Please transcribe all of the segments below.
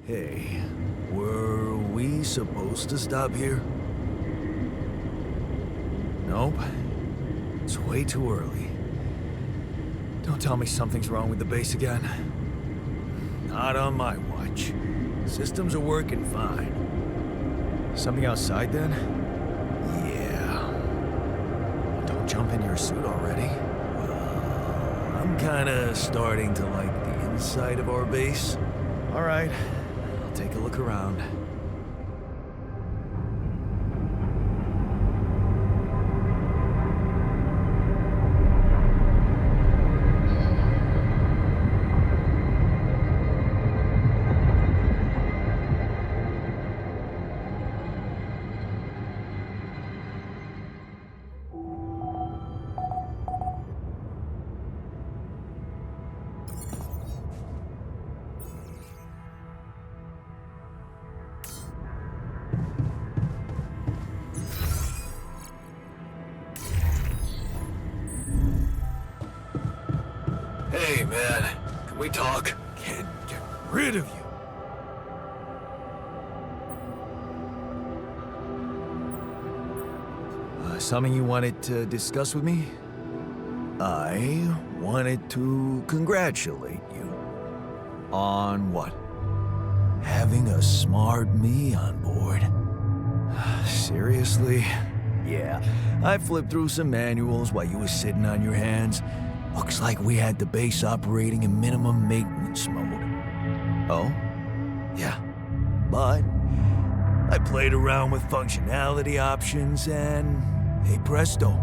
Hey, were we supposed to stop here? Nope. It's way too early. Don't tell me something's wrong with the base again. Not on my watch. Systems are working fine. Something outside then? Yeah. Don't jump in your suit already. Well, I'm kinda starting to like the inside of our base. All right, I'll take a look around. Hey, man, can we talk? Can't get rid of you. Something you wanted to discuss with me? I wanted to congratulate you. On what? Having a smart me on board. Seriously? Yeah, I flipped through some manuals while you were sitting on your hands. Looks like we had the base operating in minimum maintenance mode. Oh? Yeah. But I played around with functionality options and, hey presto,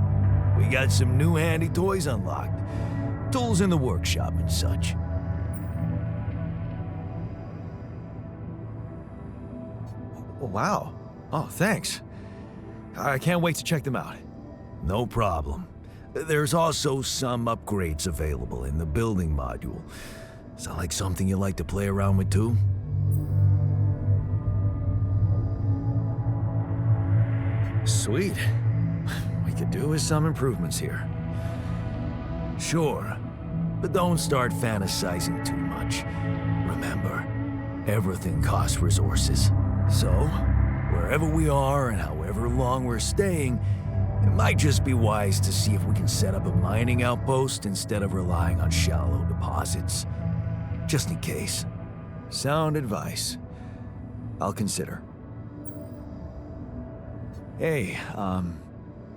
we got some new handy toys unlocked. Tools in the workshop and such. Wow. Oh, thanks. I can't wait to check them out. No problem. There's also some upgrades available in the building module. Sound like something you like to play around with too? Sweet. We could do with some improvements here. Sure, but don't start fantasizing too much. Remember, everything costs resources. So, wherever we are and however long we're staying, it might just be wise to see if we can set up a mining outpost instead of relying on shallow deposits. Just in case. Sound advice. I'll consider. Hey,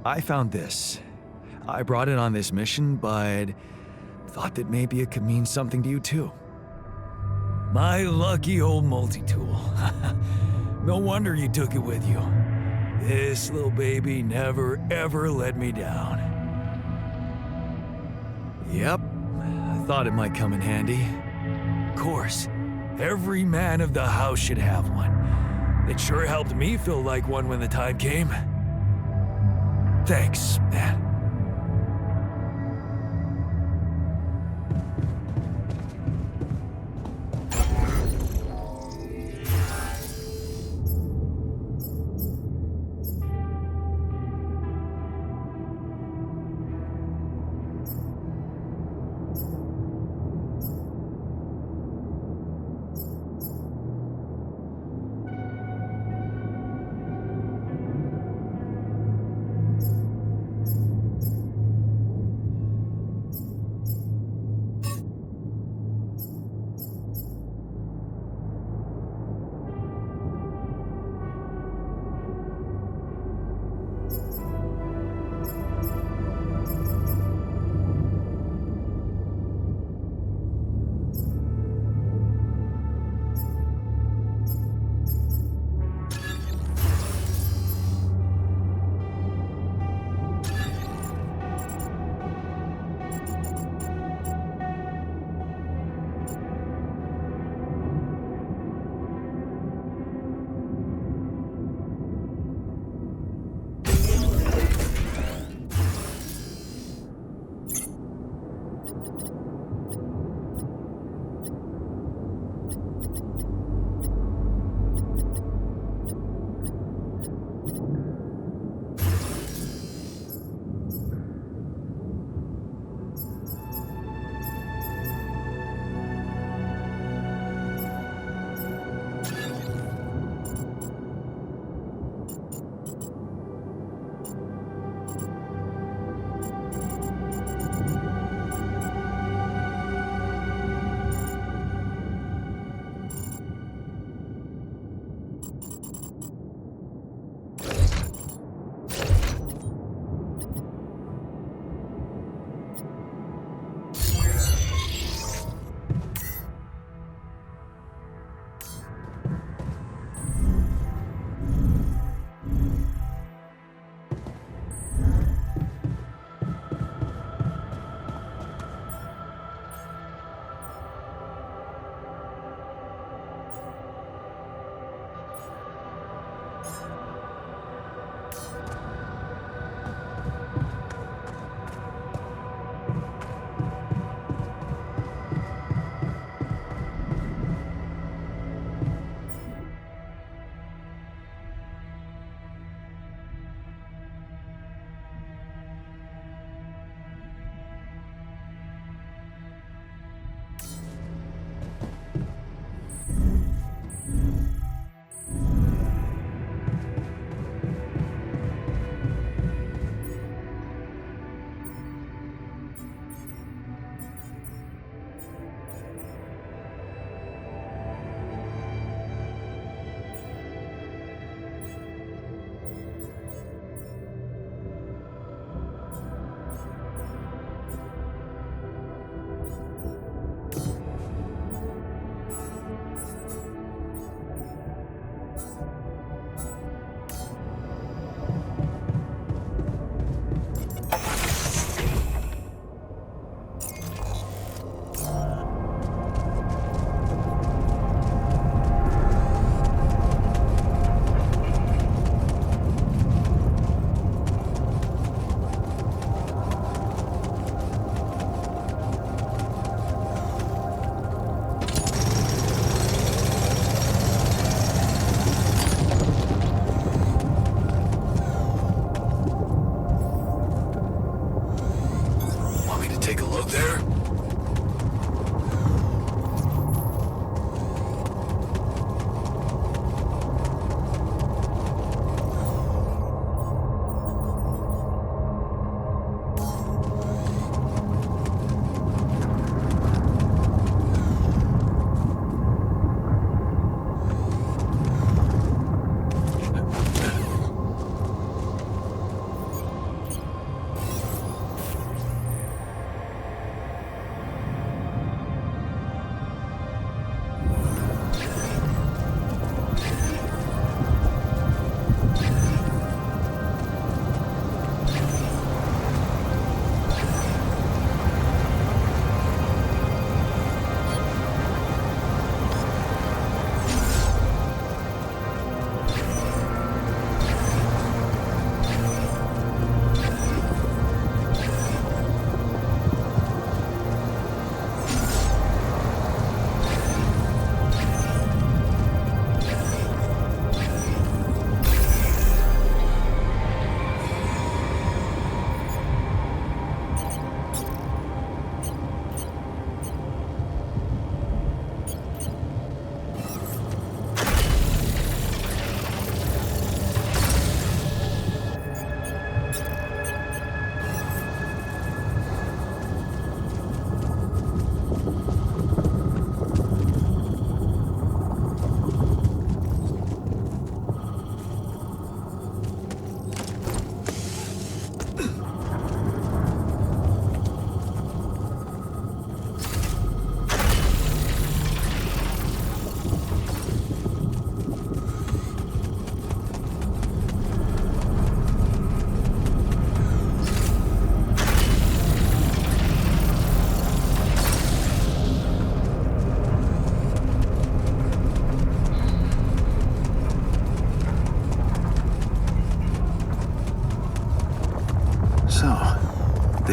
I found this. I brought it on this mission, but thought that maybe it could mean something to you too. My lucky old multi-tool. No wonder you took it with you. This little baby never ever let me down. Yep, I thought it might come in handy. Of course, every man of the house should have one. It sure helped me feel like one when the time came. Thanks, man.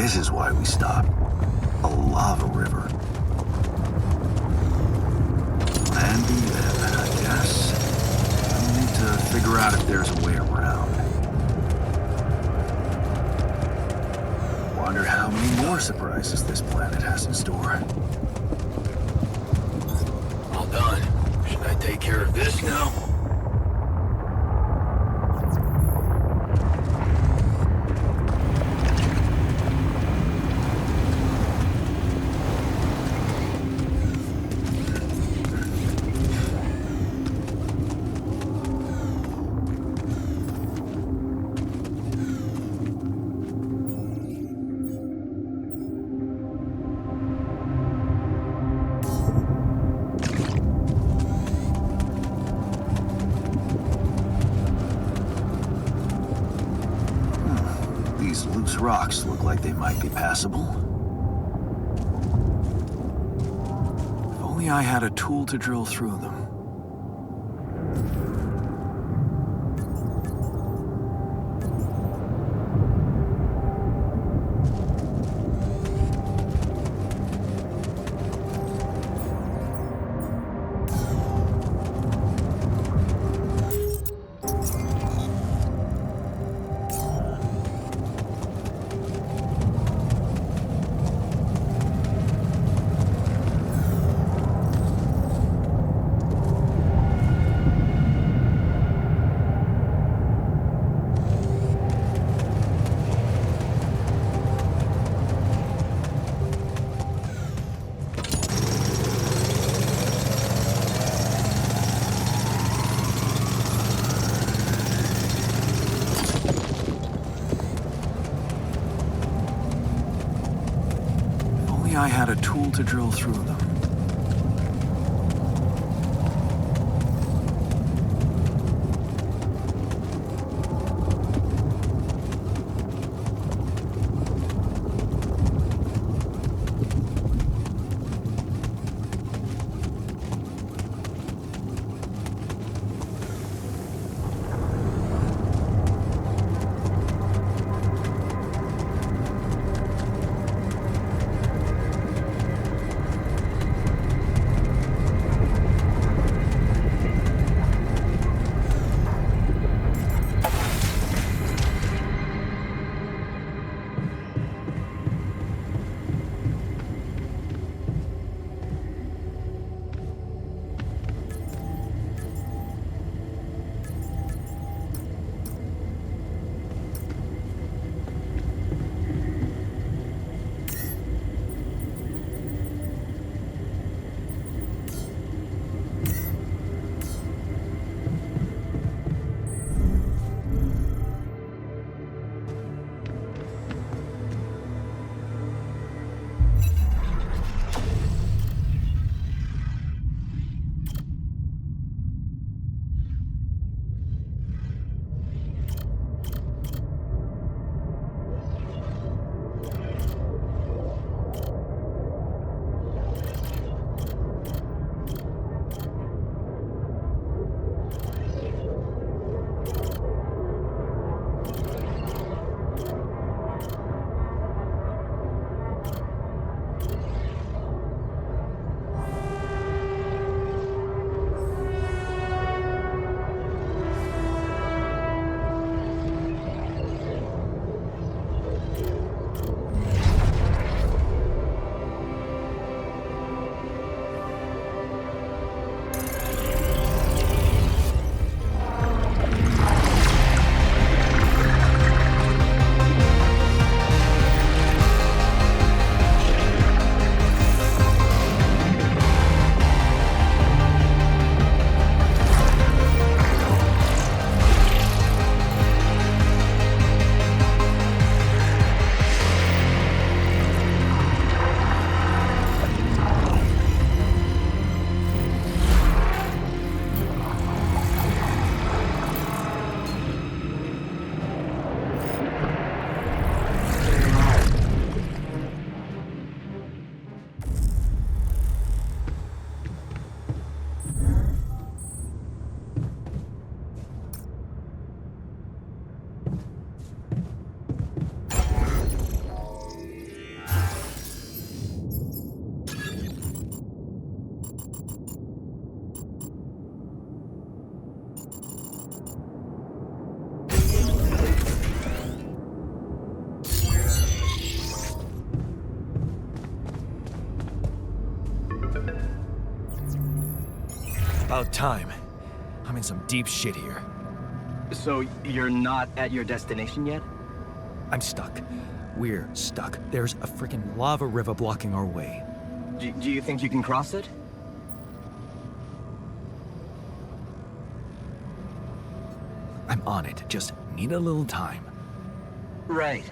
This is why we stopped. A lava river. Plan B then, I guess. We'll need to figure out if there's a way around. Wonder how many more surprises this planet has in store. All done. Should I take care of this now? These loose rocks look like they might be passable. If only I had a tool to drill through them. I had a tool to drill through them. About time. I'm in some deep shit here. So you're not at your destination yet? I'm stuck. We're stuck. There's a freaking lava river blocking our way. Do you think you can cross it? I'm on it. Just need a little time. Right.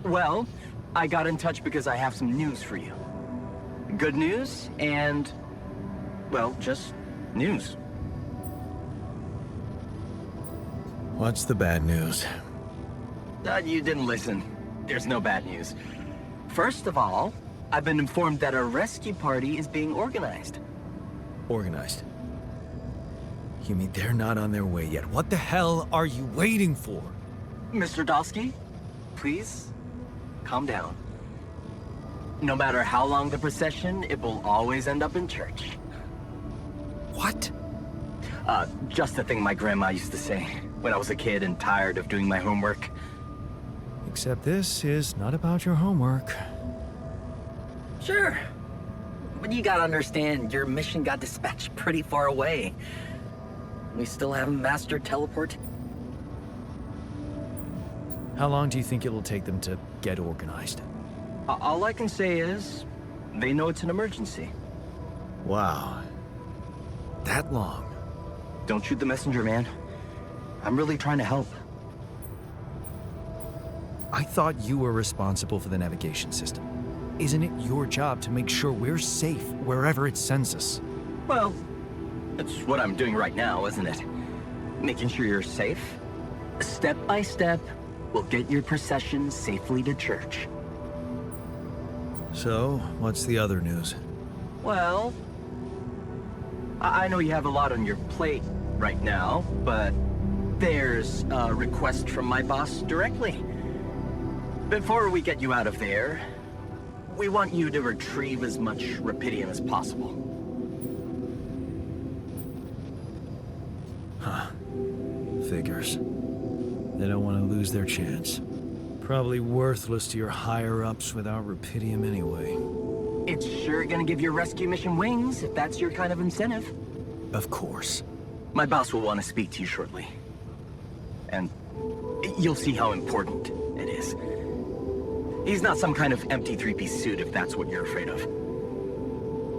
Well, I got in touch because I have some news for you. Good news and, well, just news. What's the bad news? You didn't listen. There's no bad news. First of all, I've been informed that a rescue party is being organized. Organized. You mean they're not on their way yet? What the hell are you waiting for? Mr. Dolski, please, calm down. No matter how long the procession, it will always end up in church. What? Just a thing my grandma used to say when I was a kid and tired of doing my homework. Except this is not about your homework. Sure. But you gotta understand, your mission got dispatched pretty far away. We still haven't mastered teleport. How long do you think it'll take them to get organized? All I can say is, they know it's an emergency. Wow. That long? Don't shoot the messenger, man. I'm really trying to help. I thought you were responsible for the navigation system. Isn't it your job to make sure we're safe wherever it sends us? Well, it's what I'm doing right now, isn't it? Making sure you're safe. Step by step, we'll get your procession safely to church. So, what's the other news? Well, I know you have a lot on your plate right now, but there's a request from my boss directly. Before we get you out of there, we want you to retrieve as much rupidium as possible. Huh. Figures. They don't want to lose their chance. Probably worthless to your higher-ups without rupidium anyway. It's sure gonna give your rescue mission wings, if that's your kind of incentive. Of course. My boss will want to speak to you shortly. And you'll see how important it is. He's not some kind of empty three-piece suit if that's what you're afraid of.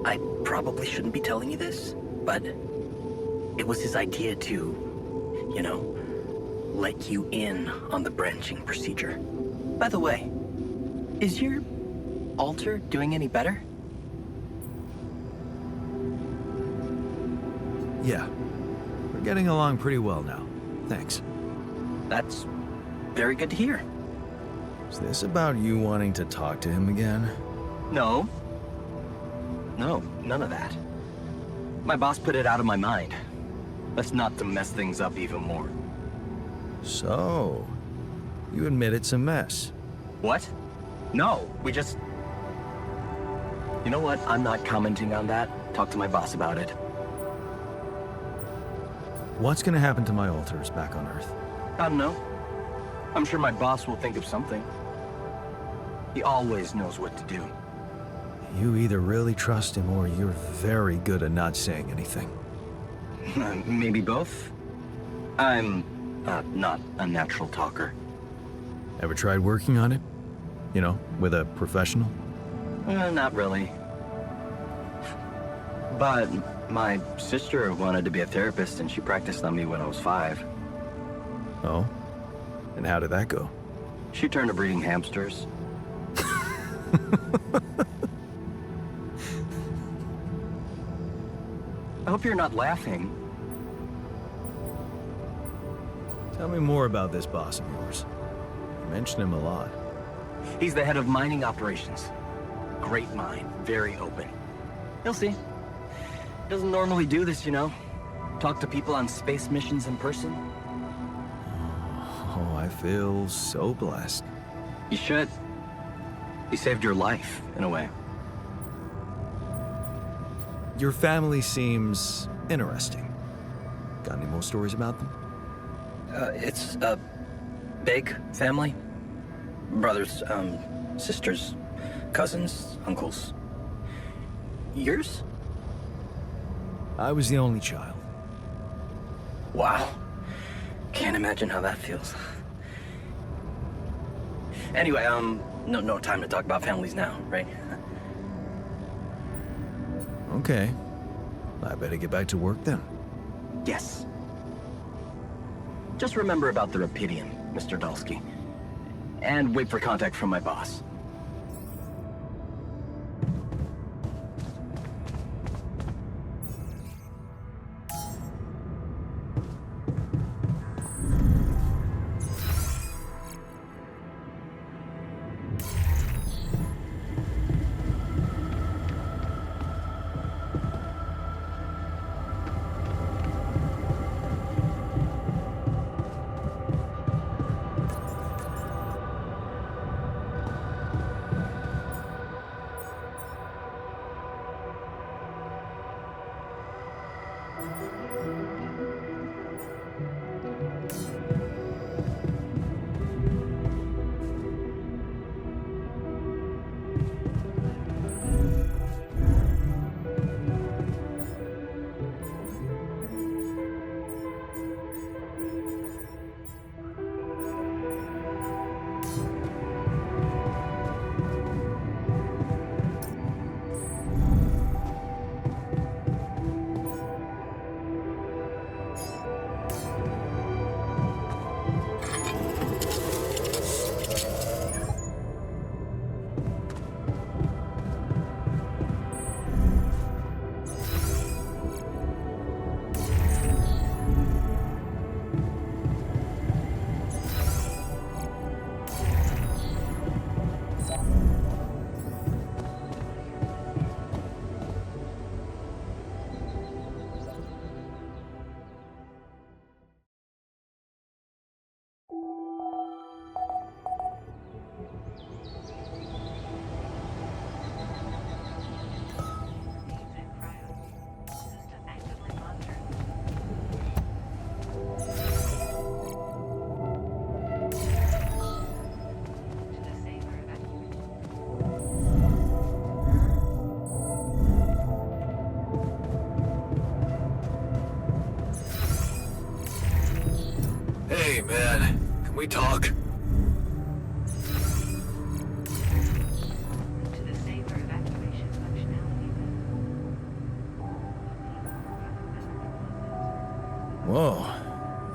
I probably shouldn't be telling you this, but it was his idea to, you know, let you in on the branching procedure. By the way, is your altar doing any better? Yeah. We're getting along pretty well now. Thanks. That's very good to hear. Is this about you wanting to talk to him again? No. No, none of that. My boss put it out of my mind. That's not to mess things up even more. So, you admit it's a mess. What? No, we just... You know what? I'm not commenting on that. Talk to my boss about it. What's gonna happen to my altars back on Earth? I don't know. I'm sure my boss will think of something. He always knows what to do. You either really trust him or you're very good at not saying anything. Maybe both. I'm not a natural talker. Ever tried working on it? You know, with a professional? Not really. But my sister wanted to be a therapist and she practiced on me when I was 5. Oh? And how did that go? She turned to breeding hamsters. I hope you're not laughing. Tell me more about this boss of yours. You mention him a lot. He's the head of mining operations. Great mind, very open. You'll see. Doesn't normally do this, you know. Talk to people on space missions in person. Oh, I feel so blessed. You should. He saved your life, in a way. Your family seems interesting. Got any more stories about them? It's a big family. Brothers, sisters, cousins, uncles. Yours? I was the only child. Wow. Can't imagine how that feels. Anyway, no time to talk about families now, right? Okay. I better get back to work then. Yes. Just remember about the Rapidian, Mr. Dolski. And wait for contact from my boss. Hey, man. Can we talk? To the safer evacuation functionality. Whoa.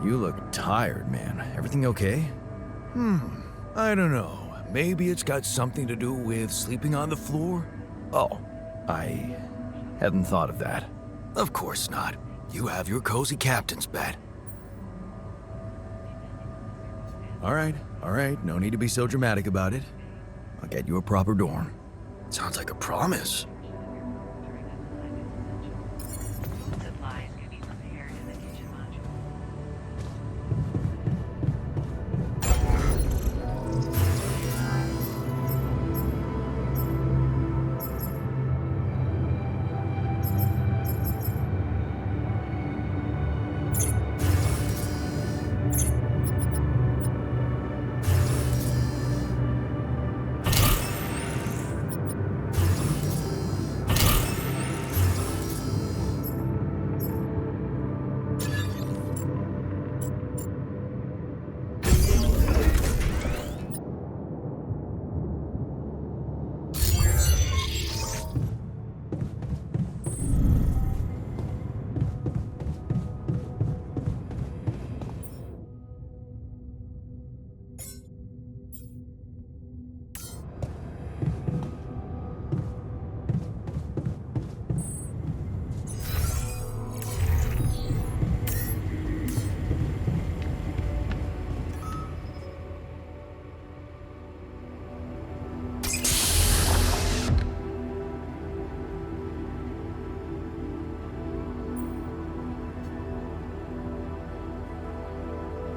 You look tired, man. Everything okay? I don't know. Maybe it's got something to do with sleeping on the floor? Oh, I hadn't thought of that. Of course not. You have your cozy captain's bed. All right. No need to be so dramatic about it. I'll get you a proper dorm. Sounds like a promise. Supplies can be prepared in the kitchen module.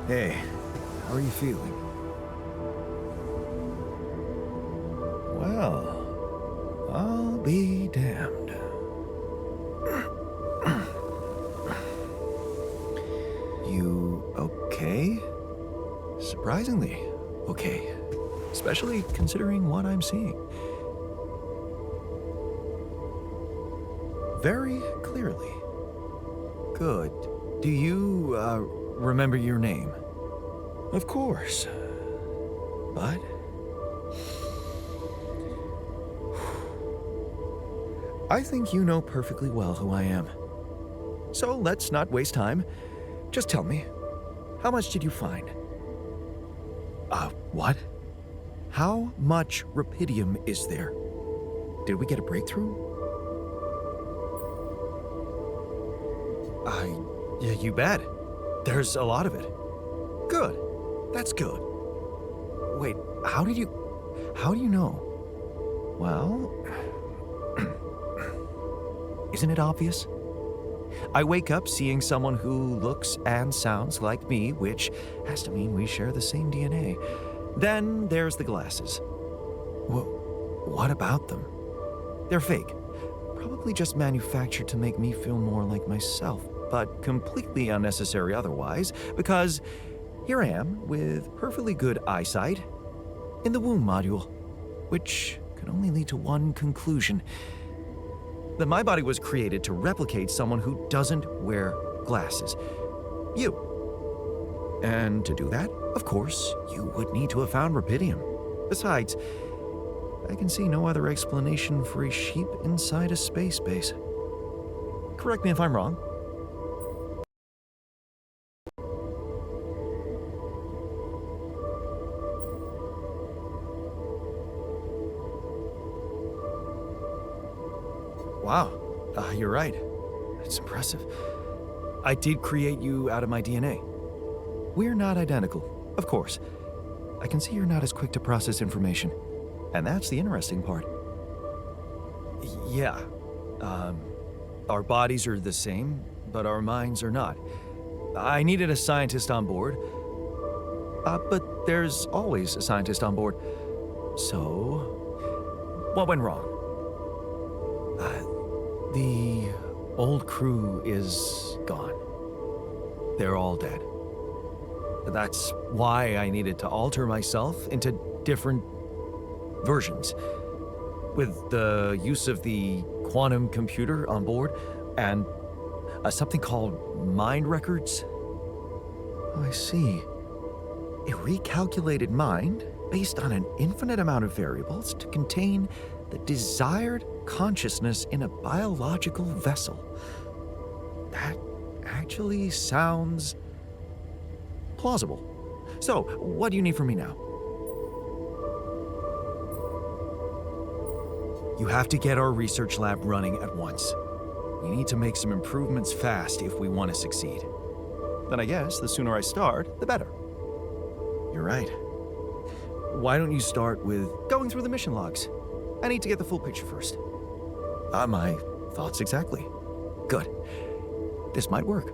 Hey, how are you feeling? Well, I'll be damned. You okay? Surprisingly okay. Especially considering what I'm seeing. Very clearly. Good. Do you, remember your name? Of course. But... I think you know perfectly well who I am. So let's not waste time. Just tell me, how much did you find? What? How much rupidium is there? Did we get a breakthrough? Yeah, you bet. There's a lot of it. Good. That's good. Wait, how do you know? Well, isn't it obvious? I wake up seeing someone who looks and sounds like me, which has to mean we share the same DNA. Then there's the glasses. What about them? They're fake. Probably just manufactured to make me feel more like myself, but completely unnecessary otherwise, because here I am with perfectly good eyesight in the womb module, which can only lead to one conclusion: that my body was created to replicate someone who doesn't wear glasses. You. And to do that, of course, you would need to have found rupidium. Besides, I can see no other explanation for a sheep inside a space base. Correct me if I'm wrong. Wow, you're right. It's impressive. I did create you out of my DNA. We're not identical, of course. I can see you're not as quick to process information. And that's the interesting part. Yeah. Our bodies are the same, but our minds are not. I needed a scientist on board. But there's always a scientist on board. So, what went wrong? The old crew is gone. They're all dead. That's why I needed to alter myself into different versions. With the use of the quantum computer on board and something called mind records. Oh, I see. A recalculated mind based on an infinite amount of variables to contain the desired consciousness in a biological vessel. That actually sounds plausible. So, what do you need from me now? You have to get our research lab running at once. We need to make some improvements fast if we want to succeed. Then I guess the sooner I start, the better. You're right. Why don't you start with going through the mission logs? I need to get the full picture first. My thoughts exactly. Good. This might work.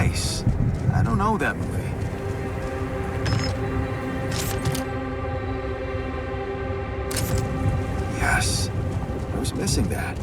Nice. I don't know that movie. Yes. I was missing that.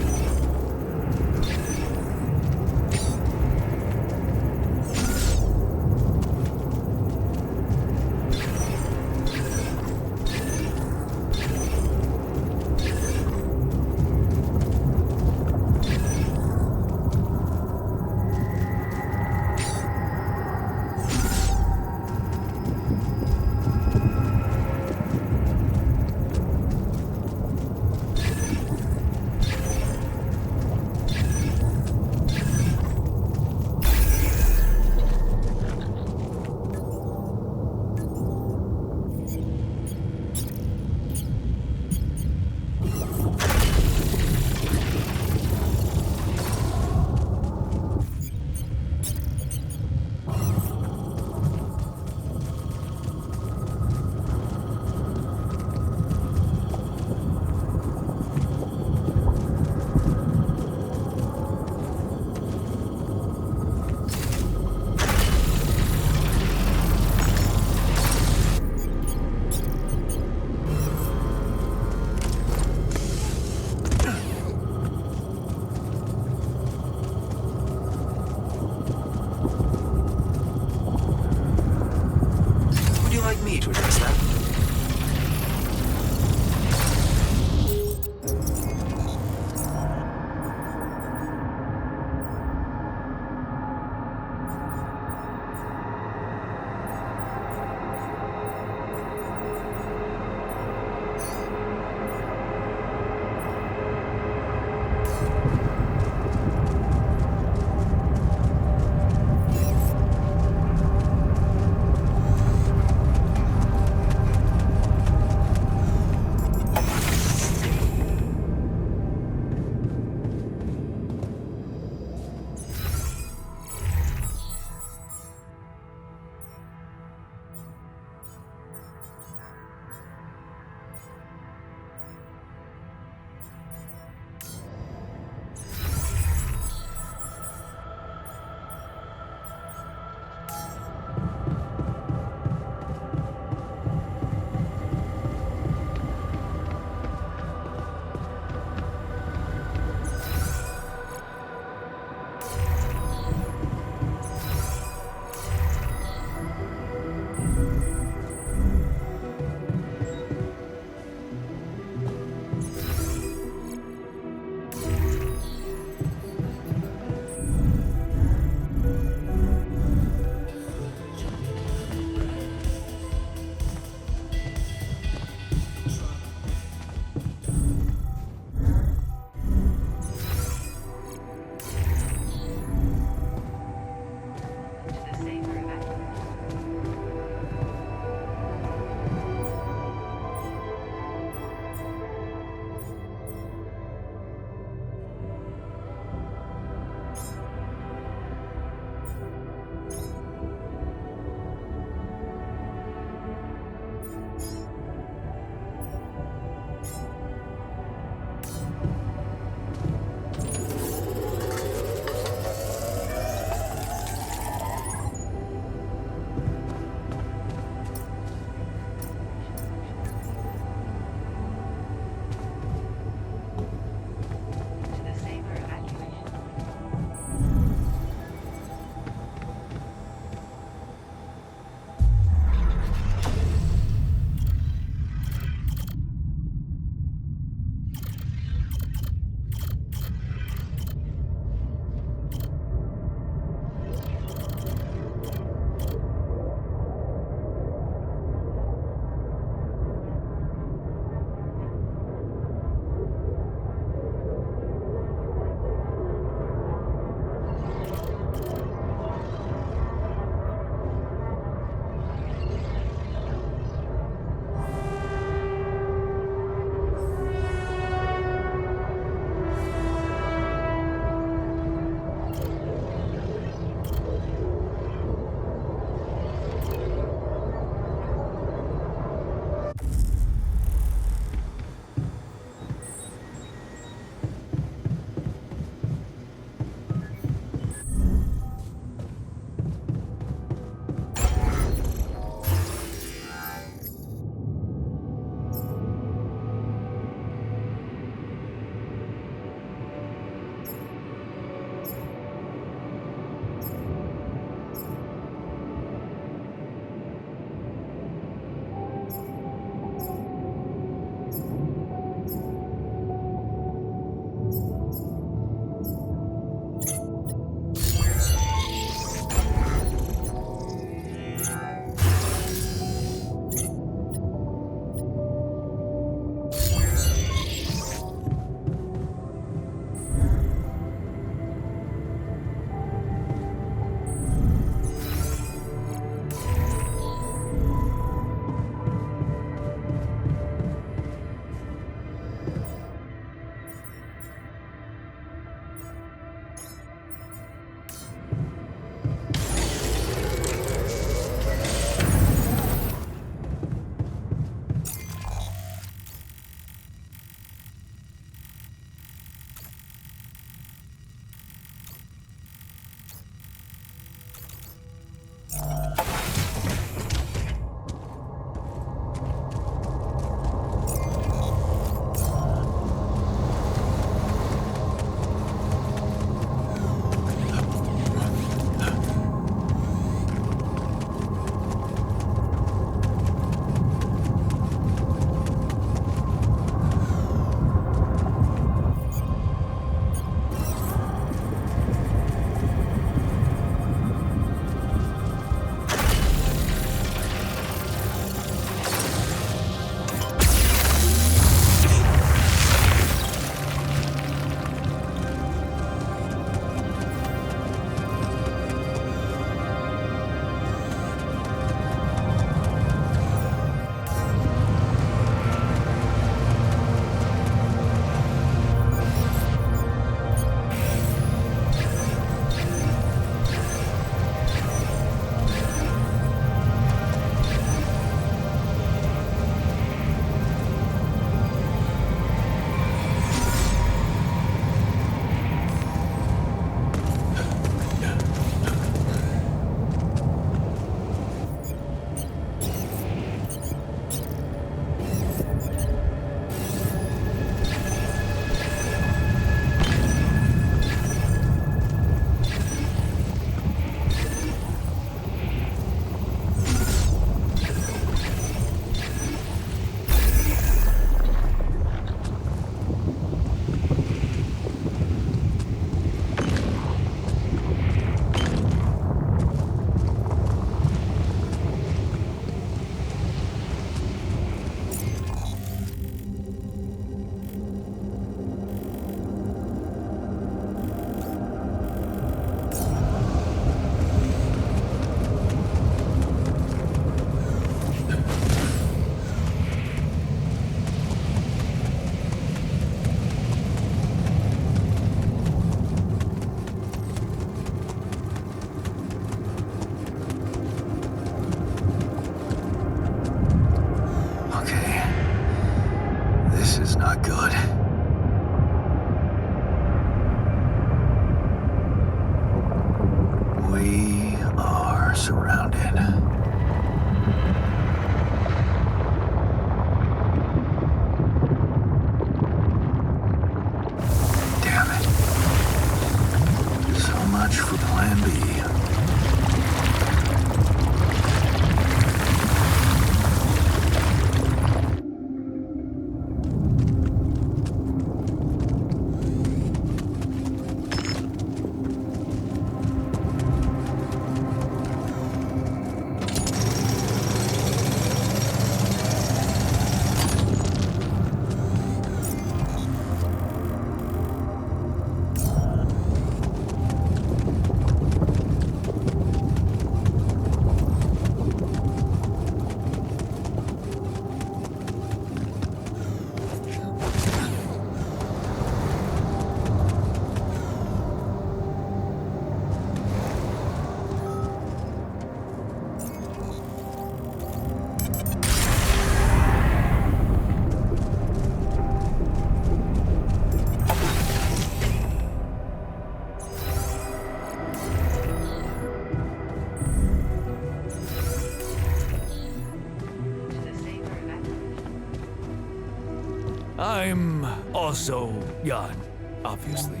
I'm also Jan, obviously.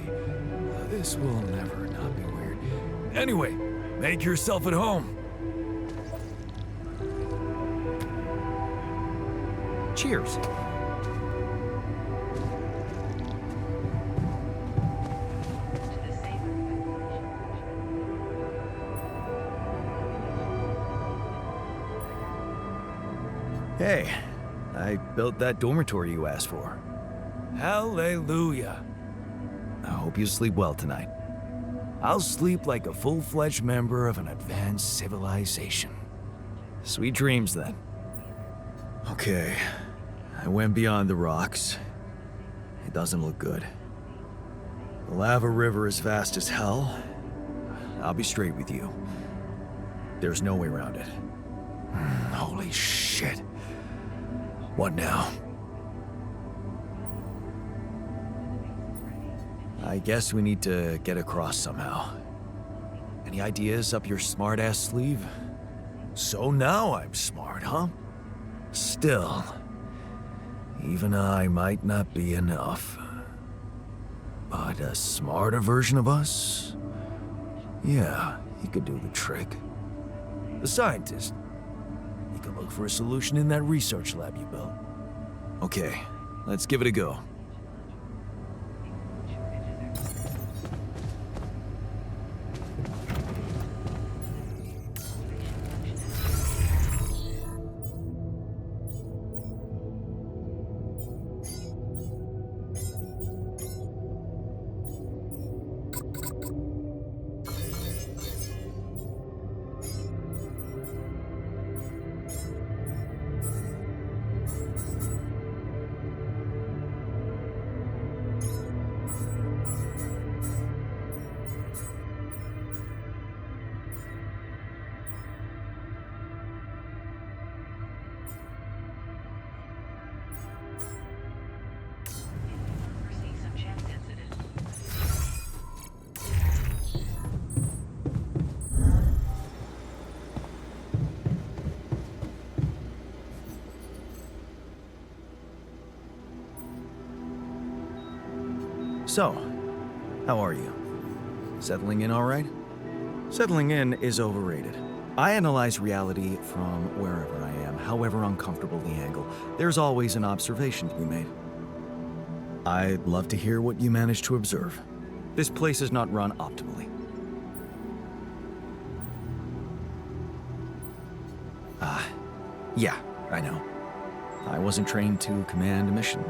This will never not be weird. Anyway, make yourself at home. Cheers. To the safe Hey, I built that dormitory you asked for. Hallelujah. I hope you sleep well tonight. I'll sleep like a full-fledged member of an advanced civilization. Sweet dreams, then. Okay, I went beyond the rocks. It doesn't look good. The lava river is vast as hell. I'll be straight with you. There's no way around it. Holy shit. What now? I guess we need to get across somehow. Any ideas up your smart-ass sleeve? So now I'm smart, huh? Still, even I might not be enough. But a smarter version of us? Yeah, he could do the trick. The scientist. He could look for a solution in that research lab you built. Okay, let's give it a go. foresee some chance incident. So, how are you? Settling in all right? Settling in is overrated. I analyze reality from wherever I am, however uncomfortable the angle. There's always an observation to be made. I'd love to hear what you managed to observe. This place is not run optimally. Yeah, I know. I wasn't trained to command a mission.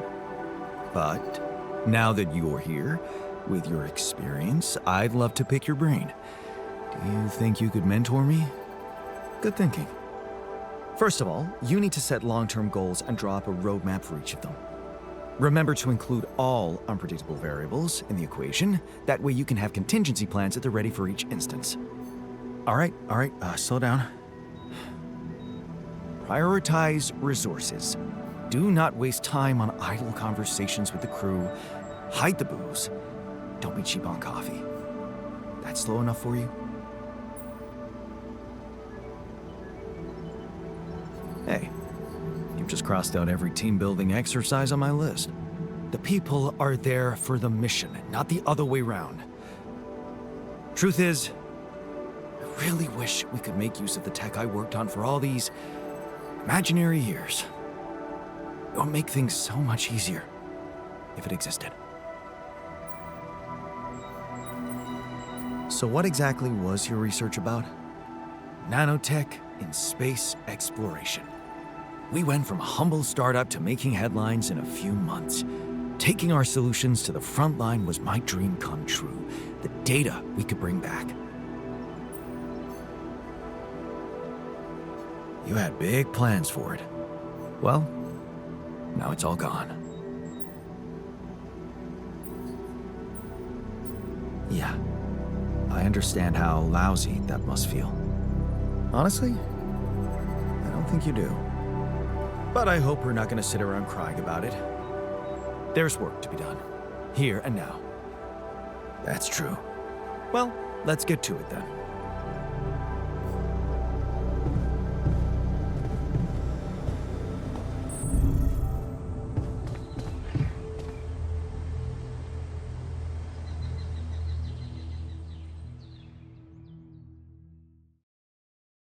But now that you're here, with your experience, I'd love to pick your brain. Do you think you could mentor me? Good thinking. First of all, you need to set long-term goals and draw up a roadmap for each of them. Remember to include all unpredictable variables in the equation. That way you can have contingency plans at the ready for each instance. All right, slow down. Prioritize resources. Do not waste time on idle conversations with the crew. Hide the booze. Don't be cheap on coffee. That's slow enough for you? Hey, you've just crossed out every team-building exercise on my list. The people are there for the mission, not the other way round. Truth is, I really wish we could make use of the tech I worked on for all these imaginary years. It would make things so much easier if it existed. So what exactly was your research about? Nanotech in space exploration. We went from a humble startup to making headlines in a few months. Taking our solutions to the front line was my dream come true. The data we could bring back. You had big plans for it. Well, now it's all gone. Yeah, I understand how lousy that must feel. Honestly, I don't think you do. But I hope we're not going to sit around crying about it. There's work to be done, here and now. That's true. Well, let's get to it then.